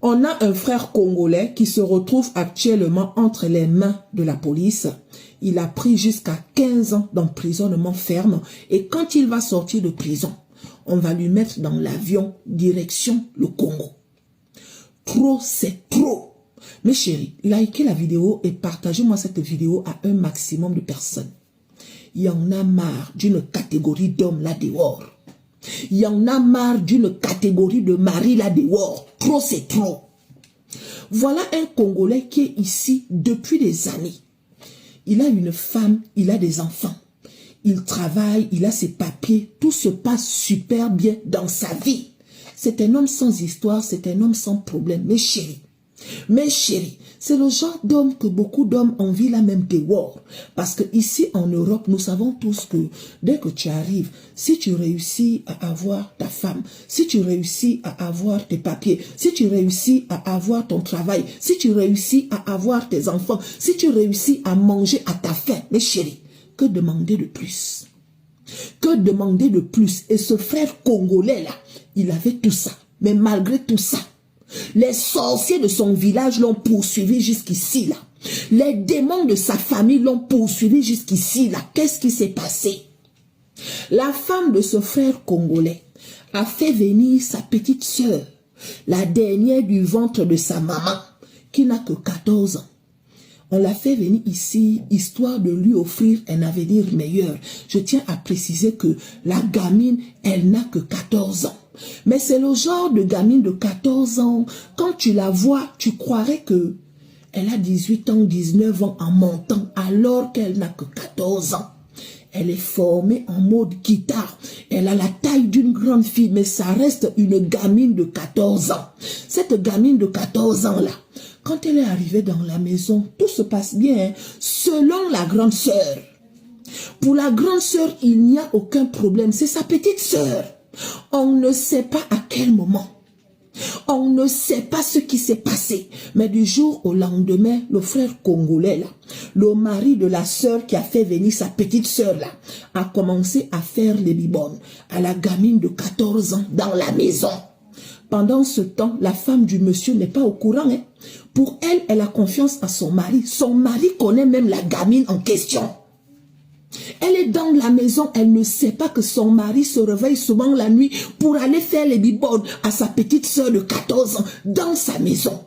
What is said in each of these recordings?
On a un frère congolais qui se retrouve actuellement entre les mains de la police. Il a pris jusqu'à 15 ans d'emprisonnement ferme et quand il va sortir de prison, on va lui mettre dans l'avion direction le Congo. Trop, c'est trop. Mes chéris, likez la vidéo et partagez-moi cette vidéo à un maximum de personnes. Il y en a marre d'une catégorie d'hommes là dehors. Il y en a marre d'une catégorie de maris là dehors. Trop, c'est trop. Voilà un Congolais qui est ici depuis des années. Il a une femme, il a des enfants. Il travaille, il a ses papiers. Tout se passe super bien dans sa vie. C'est un homme sans histoire, c'est un homme sans problème. Mes chéris, c'est le genre d'homme que beaucoup d'hommes envient là même dehors. Parce que ici en Europe, nous savons tous que dès que tu arrives, si tu réussis à avoir ta femme, si tu réussis à avoir tes papiers, si tu réussis à avoir ton travail, si tu réussis à avoir tes enfants, si tu réussis à manger à ta faim, mes chéris, que demander de plus? Que demander de plus? Et ce frère congolais là, il avait tout ça. Mais malgré tout ça, les sorciers de son village l'ont poursuivi jusqu'ici là. Les démons de sa famille l'ont poursuivi jusqu'ici là. Qu'est-ce qui s'est passé? La femme de ce frère congolais a fait venir sa petite sœur, la dernière du ventre de sa maman, qui n'a que 14 ans. On l'a fait venir ici, histoire de lui offrir un avenir meilleur. Je tiens à préciser que la gamine, elle n'a que 14 ans. Mais c'est le genre de gamine de 14 ans, quand tu la vois, tu croirais que elle a 18 ans, 19 ans en montant, alors qu'elle n'a que 14 ans. Elle est formée en mode guitare. Elle a la taille d'une grande fille, mais ça reste une gamine de 14 ans. Cette gamine de 14 ans là, quand elle est arrivée dans la maison, tout se passe bien, hein, selon la grande sœur. Pour la grande sœur, il n'y a aucun problème. C'est sa petite sœur. On ne sait pas à quel moment. On ne sait pas ce qui s'est passé. Mais du jour au lendemain, le frère congolais, là, le mari de la sœur qui a fait venir sa petite sœur, là, a commencé à faire les bibones à la gamine de 14 ans dans la maison. Pendant ce temps, la femme du monsieur n'est pas au courant. Hein. Pour elle, elle a confiance à son mari. Son mari connaît même la gamine en question. Elle est dans la maison, elle ne sait pas que son mari se réveille souvent la nuit pour aller faire les bibones à sa petite sœur de 14 ans dans sa maison.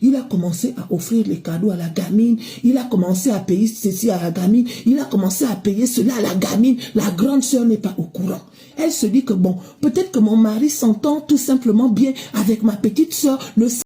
Il a commencé à offrir les cadeaux à la gamine, il a commencé à payer ceci à la gamine, il a commencé à payer cela à la gamine. La grande sœur n'est pas au courant. Elle se dit que bon, peut-être que mon mari s'entend tout simplement bien avec ma petite sœur.